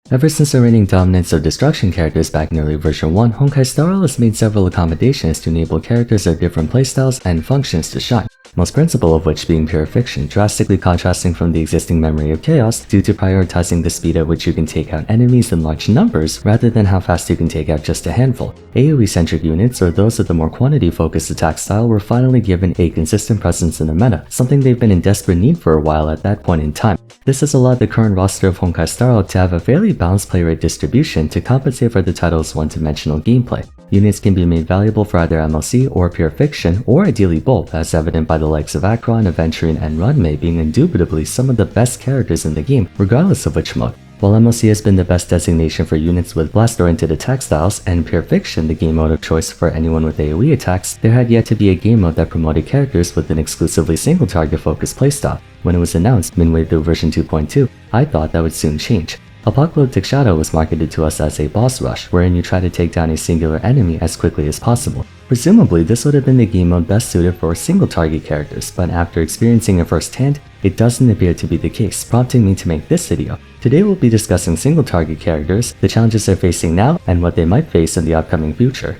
Ever since the reigning dominance of destruction characters back in early version 1, Honkai Star Rail has made several accommodations to enable characters of different playstyles and functions to shine, most principal of which being pure fiction, drastically contrasting from the existing memory of chaos due to prioritizing the speed at which you can take out enemies in large numbers rather than how fast you can take out just a handful. AoE-centric units, or those with the more quantity-focused attack style, were finally given a consistent presence in the meta, something they've been in desperate need for a while at that point in time. This has allowed the current roster of Honkai Star Rail to have a fairly balanced play rate distribution to compensate for the title's one-dimensional gameplay. Units can be made valuable for either MLC or pure fiction, or ideally both, as evident by the likes of Akron, Aventurine, and Runmei being indubitably some of the best characters in the game, regardless of which mode. While MLC has been the best designation for units with blast-oriented attack styles, and pure fiction the game mode of choice for anyone with AoE attacks, there had yet to be a game mode that promoted characters with an exclusively single-target focused playstyle. When it was announced midway through version 2.2, I thought that would soon change. Apocalyptic Shadow was marketed to us as a boss rush, wherein you try to take down a singular enemy as quickly as possible. Presumably, this would have been the game mode best suited for single-target characters, but after experiencing it firsthand, it doesn't appear to be the case, prompting me to make this video. Today we'll be discussing single-target characters, the challenges they're facing now, and what they might face in the upcoming future.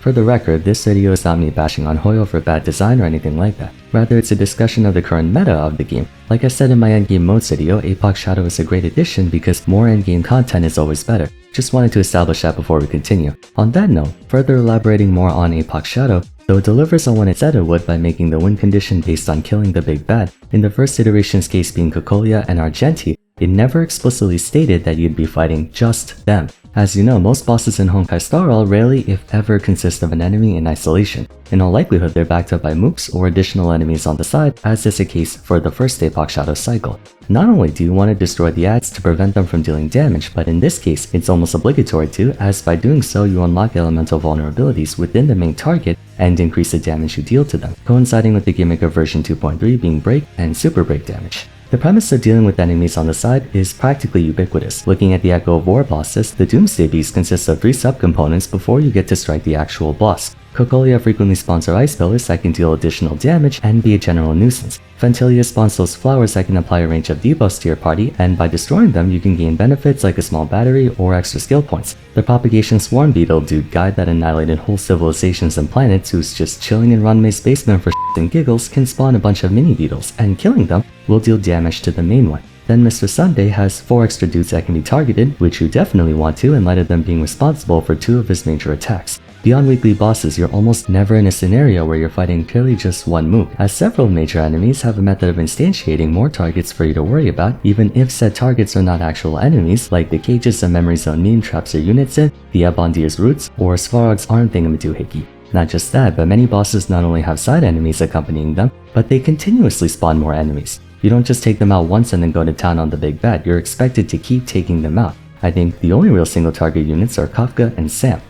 For the record, this video is not me bashing on Hoyo for bad design or anything like that. Rather, it's a discussion of the current meta of the game. Like I said in my endgame modes video, Apoc Shadow is a great addition because more endgame content is always better. Just wanted to establish that before we continue. On that note, further elaborating more on Apoc Shadow, though it delivers on what it said it would by making the win condition based on killing the big bad, in the first iteration's case being Cocolia and Argenti, it never explicitly stated that you'd be fighting just them. As you know, most bosses in Honkai Star Rail rarely, if ever, consist of an enemy in isolation. In all likelihood, they're backed up by mooks or additional enemies on the side, as is the case for the first Apoc Shadow cycle. Not only do you want to destroy the adds to prevent them from dealing damage, but in this case, it's almost obligatory to, as by doing so you unlock elemental vulnerabilities within the main target and increase the damage you deal to them, coinciding with the gimmick of version 2.3 being break and super break damage. The premise of dealing with enemies on the side is practically ubiquitous. Looking at the Echo of War bosses, the Doomsday Beast consists of 3 subcomponents before you get to strike the actual boss. Cocolia frequently spawns her ice pillars that can deal additional damage and be a general nuisance. Fantilia spawns those flowers that can apply a range of debuffs to your party, and by destroying them you can gain benefits like a small battery or extra skill points. The Propagation Swarm Beetle dude guy that annihilated whole civilizations and planets who's just chilling in Runmei's basement for shit and giggles can spawn a bunch of mini beetles, and killing them will deal damage to the main one. Then Mr. Sunday has 4 extra dudes that can be targeted, which you definitely want to in light of them being responsible for 2 of his major attacks. Beyond weekly bosses, you're almost never in a scenario where you're fighting purely just one mook, as several major enemies have a method of instantiating more targets for you to worry about, even if said targets are not actual enemies, like the cages the memory zone meme traps your units in, the Abondir's roots, or Svarog's arm thingamadoohickey. Not just that, but many bosses not only have side enemies accompanying them, but they continuously spawn more enemies. You don't just take them out once and then go to town on the big bad, you're expected to keep taking them out. I think the only real single target units are Kafka and Sam.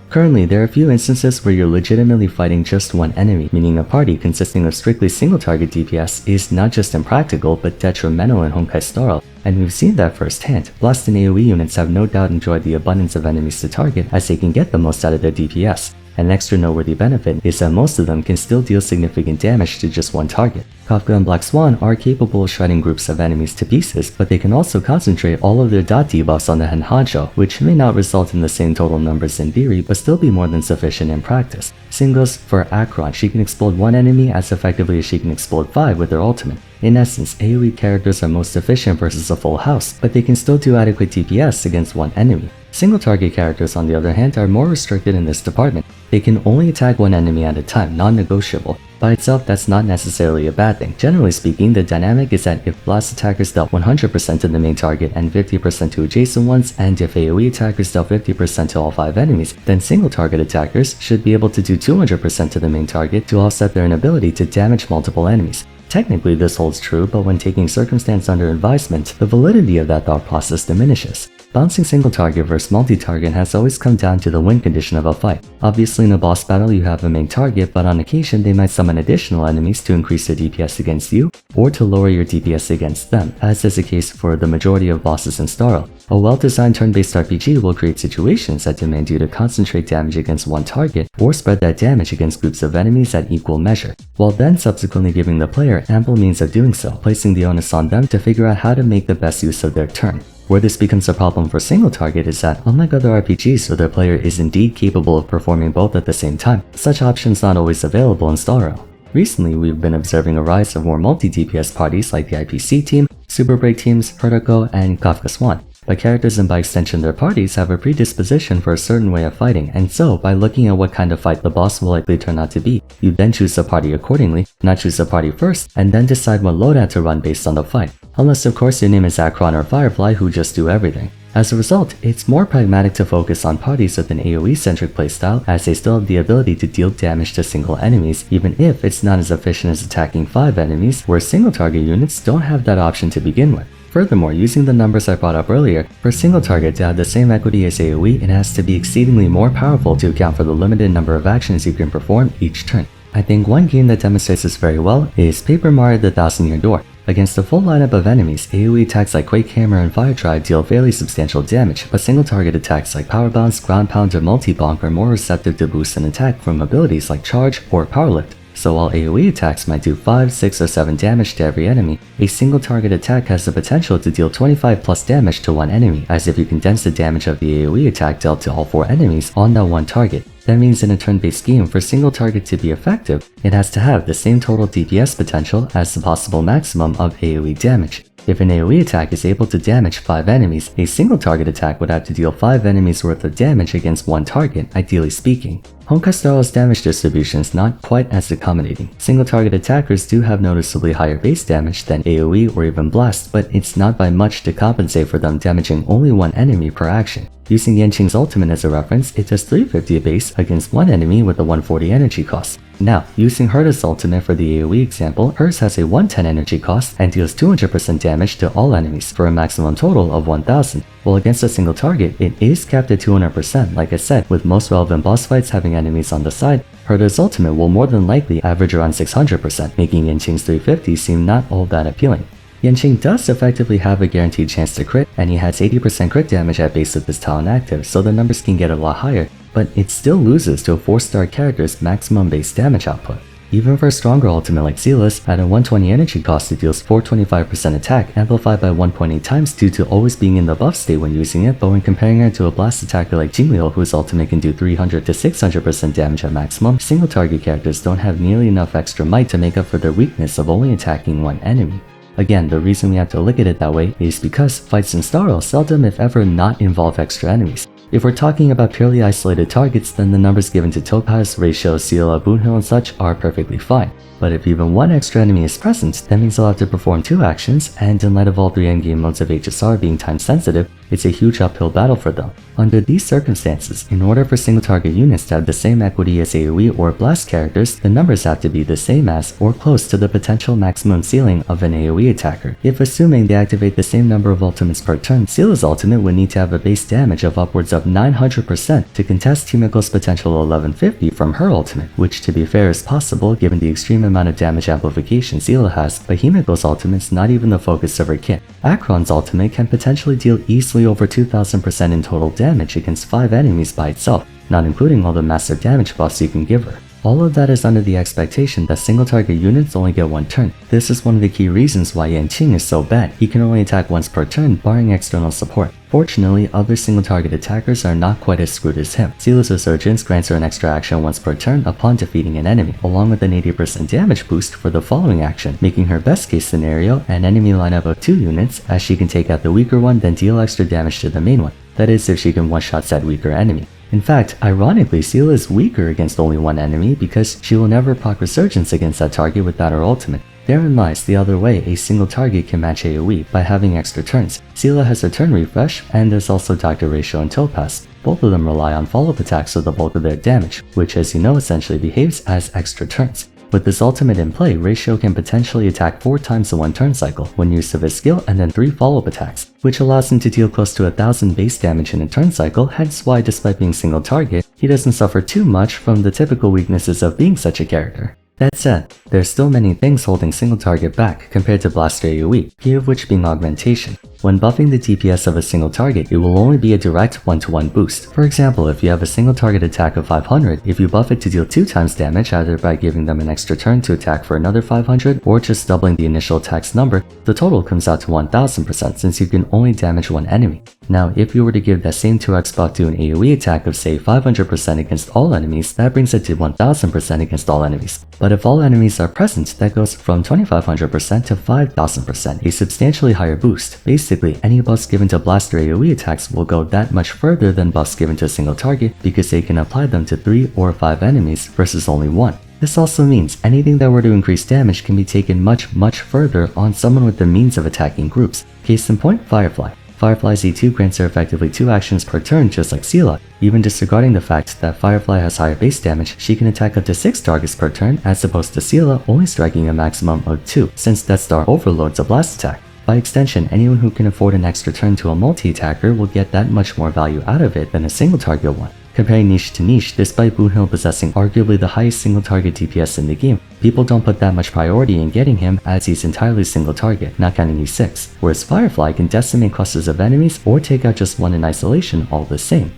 Currently, there are a few instances where you're legitimately fighting just one enemy, meaning a party consisting of strictly single target DPS is not just impractical but detrimental in Honkai Star Rail, and we've seen that firsthand. Blast and AoE units have no doubt enjoyed the abundance of enemies to target as they can get the most out of their DPS. An extra noteworthy benefit is that most of them can still deal significant damage to just one target. Kafka and Black Swan are capable of shredding groups of enemies to pieces, but they can also concentrate all of their dot debuffs on the Henhancho, which may not result in the same total numbers in theory, but still be more than sufficient in practice. Same goes for Akron. She can explode one enemy as effectively as she can explode 5 with her ultimate. In essence, AoE characters are most efficient versus a full house, but they can still do adequate DPS against one enemy. Single target characters, on the other hand, are more restricted in this department. They can only attack one enemy at a time, non-negotiable. By itself, that's not necessarily a bad thing. Generally speaking, the dynamic is that if blast attackers dealt 100% to the main target and 50% to adjacent ones, and if AoE attackers dealt 50% to all 5 enemies, then single target attackers should be able to do 200% to the main target to offset their inability to damage multiple enemies. Technically this holds true, but when taking circumstance under advisement, the validity of that thought process diminishes. Balancing single target versus multi-target has always come down to the win condition of a fight. Obviously in a boss battle you have a main target, but on occasion they might summon additional enemies to increase their DPS against you, or to lower your DPS against them, as is the case for the majority of bosses in Star Rail. A well-designed turn-based RPG will create situations that demand you to concentrate damage against one target or spread that damage against groups of enemies at equal measure, while then subsequently giving the player ample means of doing so, placing the onus on them to figure out how to make the best use of their turn. Where this becomes a problem for single target is that, unlike other RPGs where the player is indeed capable of performing both at the same time, such options not always available in Starro. Recently, we've been observing a rise of more multi-DPS parties like the IPC team, Super Break teams, Vertigo, and Kafka Swan. But characters and by extension their parties have a predisposition for a certain way of fighting, and so by looking at what kind of fight the boss will likely turn out to be, you then choose a party accordingly, not choose a party first, and then decide what loadout to run based on the fight. Unless of course your name is Akron or Firefly who just do everything. As a result, it's more pragmatic to focus on parties with an AoE-centric playstyle as they still have the ability to deal damage to single enemies, even if it's not as efficient as attacking 5 enemies, where single target units don't have that option to begin with. Furthermore, using the numbers I brought up earlier, for single target to have the same equity as AoE, it has to be exceedingly more powerful to account for the limited number of actions you can perform each turn. I think one game that demonstrates this very well is Paper Mario: The Thousand Year Door. Against a full lineup of enemies, AoE attacks like Quake Hammer and Fire Tribe deal fairly substantial damage, but single target attacks like Power Bounce, Ground Pound, or Multi-Bonk are more receptive to boost an attack from abilities like Charge or Power Lift. So while AoE attacks might do 5, 6, or 7 damage to every enemy, a single target attack has the potential to deal 25 plus damage to one enemy, as if you condense the damage of the AoE attack dealt to all 4 enemies on that one target. That means in a turn-based game, for single target to be effective, it has to have the same total DPS potential as the possible maximum of AoE damage. If an AoE attack is able to damage 5 enemies, a single target attack would have to deal 5 enemies worth of damage against one target, ideally speaking. Honkai Star's damage distribution is not quite as accommodating. Single target attackers do have noticeably higher base damage than AoE or even Blast, but it's not by much to compensate for them damaging only one enemy per action. Using Yanqing's ultimate as a reference, it does 350 base against one enemy with a 140 energy cost. Now, using Herta's ultimate for the AoE example, hers has a 110 energy cost and deals 200% damage to all enemies for a maximum total of 1000. While against a single target, it is capped at 200%, like I said, with most relevant boss fights having enemies on the side. Herta's ultimate will more than likely average around 600%, making Yanqing's 350 seem not all that appealing. Yanqing does effectively have a guaranteed chance to crit, and he has 80% crit damage at base with his talent active, so the numbers can get a lot higher, but it still loses to a 4-star character's maximum base damage output. Even for a stronger ultimate like Silas, at a 120 energy cost it deals 425% attack, amplified by 1.8 times due to always being in the buff state when using it, but when comparing her to a blast attacker like Jingliu whose ultimate can do 300 to 600% damage at maximum, single target characters don't have nearly enough extra might to make up for their weakness of only attacking one enemy. Again, the reason we have to look at it that way is because fights in Starro seldom if ever not involve extra enemies. If we're talking about purely isolated targets, then the numbers given to Topaz, Ratio, Ciela, Boonhill, and such are perfectly fine. But if even one extra enemy is present, that means they'll have to perform 2 actions, and in light of all 3 endgame modes of HSR being time sensitive, it's a huge uphill battle for them. Under these circumstances, in order for single target units to have the same equity as AoE or Blast characters, the numbers have to be the same as or close to the potential maximum ceiling of an AoE attacker. If assuming they activate the same number of ultimates per turn, Ciela's ultimate would need to have a base damage of upwards of 900% to contest Himiko's potential 1150 from her ultimate, which to be fair is possible given the extreme amount of damage amplification Ciela has, but Himiko's ultimate's not even the focus of her kit. Akron's ultimate can potentially deal easily over 2000% in total damage against 5 enemies by itself, not including all the massive damage buffs you can give her. All of that is under the expectation that single target units only get 1 turn. This is one of the key reasons why Yanqing is so bad. He can only attack once per turn, barring external support. Fortunately, other single target attackers are not quite as screwed as him. Ciela's Resurgence grants her an extra action once per turn upon defeating an enemy, along with an 80% damage boost for the following action, making her best case scenario an enemy lineup of 2 units, as she can take out the weaker one then deal extra damage to the main one. That is if she can one-shot said weaker enemy. In fact, ironically, Ciela is weaker against only one enemy because she will never proc Resurgence against that target without her ultimate. Therein lies the other way a single target can match AoE by having extra turns. Ciela has a turn refresh, and there's also Dr. Ratio and Topaz. Both of them rely on follow-up attacks for the bulk of their damage, which as you know essentially behaves as extra turns. With this ultimate in play, Ratio can potentially attack 4 times in one turn cycle when used of his skill and then 3 follow-up attacks, which allows him to deal close to 1000 base damage in a turn cycle, hence why despite being single target, he doesn't suffer too much from the typical weaknesses of being such a character. That said, there are still many things holding single target back compared to Blaster AoE, key of which being augmentation. When buffing the DPS of a single target, it will only be a direct 1-to-1 boost. For example, if you have a single target attack of 500, if you buff it to deal 2 times damage either by giving them an extra turn to attack for another 500 or just doubling the initial attack's number, the total comes out to 1000% since you can only damage one enemy. Now, if you were to give that same 2x buff to an AoE attack of say 500% against all enemies, that brings it to 1000% against all enemies. But if all enemies are present, that goes from 2500% to 5000%, a substantially higher boost. Basically, any buffs given to Blaster AoE attacks will go that much further than buffs given to a single target because they can apply them to 3 or 5 enemies versus only 1. This also means anything that were to increase damage can be taken much further on someone with the means of attacking groups. Case in point, Firefly. Firefly's E2 grants her effectively 2 actions per turn just like Seela. Even disregarding the fact that Firefly has higher base damage, she can attack up to 6 targets per turn as opposed to Seela only striking a maximum of 2 since Death Star overloads a blast attack. By extension, anyone who can afford an extra turn to a multi-attacker will get that much more value out of it than a single target one. Comparing niche to niche, despite Boonhill possessing arguably the highest single target DPS in the game, people don't put that much priority in getting him as he's entirely single target, not counting E6, whereas Firefly can decimate clusters of enemies or take out just one in isolation all the same.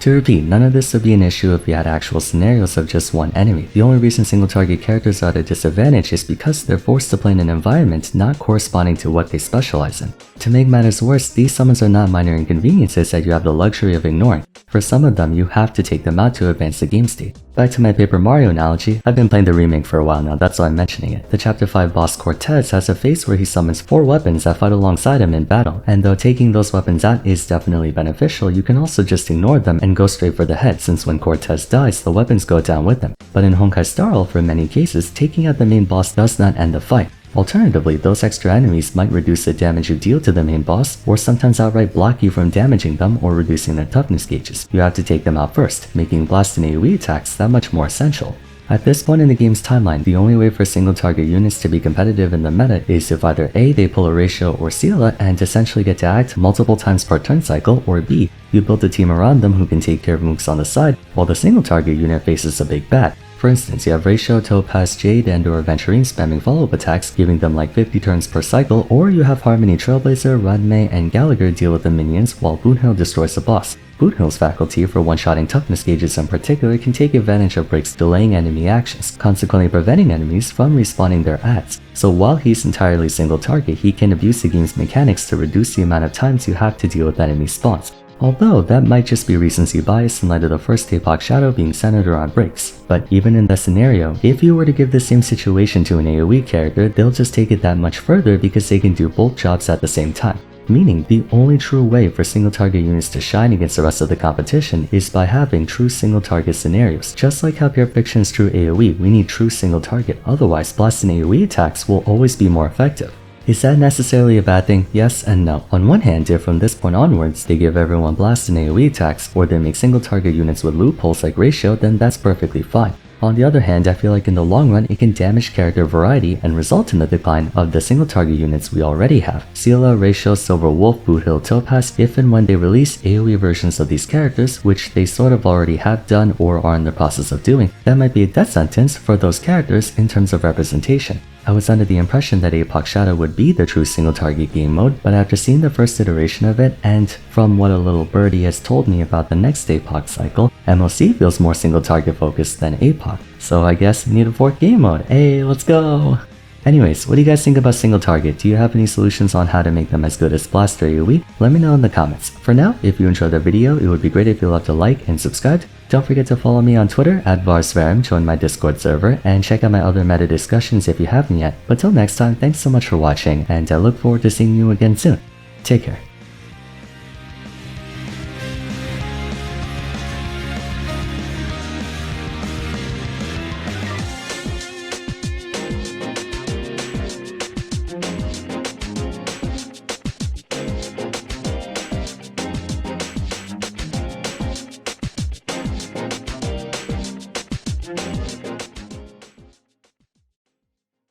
To repeat, none of this would be an issue if we had actual scenarios of just one enemy. The only reason single target characters are at a disadvantage is because they're forced to play in an environment not corresponding to what they specialize in. To make matters worse, these summons are not minor inconveniences that you have the luxury of ignoring. For some of them, you have to take them out to advance the game state. Back to my Paper Mario analogy, I've been playing the remake for a while now, that's why I'm mentioning it. The Chapter 5 boss Cortez has a phase where he summons 4 weapons that fight alongside him in battle, and though taking those weapons out is definitely beneficial, you can also just ignore them and go straight for the head since when Cortez dies, the weapons go down with him. But in Honkai Star Rail, for many cases, taking out the main boss does not end the fight. Alternatively, those extra enemies might reduce the damage you deal to the main boss, or sometimes outright block you from damaging them or reducing their toughness gauges. You have to take them out first, making blast and AoE attacks that much more essential. At this point in the game's timeline, the only way for single target units to be competitive in the meta is if either A, they pull a Ratio or Seela and essentially get to act multiple times per turn cycle, or B, you build a team around them who can take care of mooks on the side while the single target unit faces a big bad. For instance, you have Ratio, Topaz, Jade, and or Aventurine spamming follow-up attacks, giving them like 50 turns per cycle, or you have Harmony, Trailblazer, Ranmei, and Gallagher deal with the minions while Boonhill destroys the boss. Boonhill's faculty for one-shotting toughness gauges in particular can take advantage of breaks delaying enemy actions, consequently preventing enemies from respawning their adds. So while he's entirely single target, he can abuse the game's mechanics to reduce the amount of times you have to deal with enemy spawns. Although that might just be recency bias in light of the first Apocalyptic Shadow being centered around breaks. But even in that scenario, if you were to give the same situation to an AoE character, they'll just take it that much further because they can do both jobs at the same time. Meaning, the only true way for single target units to shine against the rest of the competition is by having true single target scenarios. Just like how Pure Fiction is true AoE, we need true single target, otherwise blast and AoE attacks will always be more effective. Is that necessarily a bad thing? Yes and no. On one hand, if from this point onwards they give everyone blast and AoE attacks, or they make single target units with loopholes like Ratio, then that's perfectly fine. On the other hand, I feel like in the long run, it can damage character variety and result in the decline of the single target units we already have. Seela, Ratio, Silver Wolf, Boothill, Topaz, if and when they release AoE versions of these characters, which they sort of already have done or are in the process of doing, that might be a death sentence for those characters in terms of representation. I was under the impression that Apocalyptic Shadow would be the true single target game mode, but after seeing the first iteration of it, and from what a little birdie has told me about the next Apocalyptic cycle, MLC feels more single target focused than Apoc. So I guess we need a 4th game mode. Hey, let's go! Anyways, what do you guys think about single target? Do you have any solutions on how to make them as good as Blaster AoE? Let me know in the comments. For now, if you enjoyed the video, it would be great if you left a like and subscribed. Don't forget to follow me on Twitter at Vars, join my Discord server, and check out my other meta discussions if you haven't yet. But till next time, thanks so much for watching, and I look forward to seeing you again soon. Take care.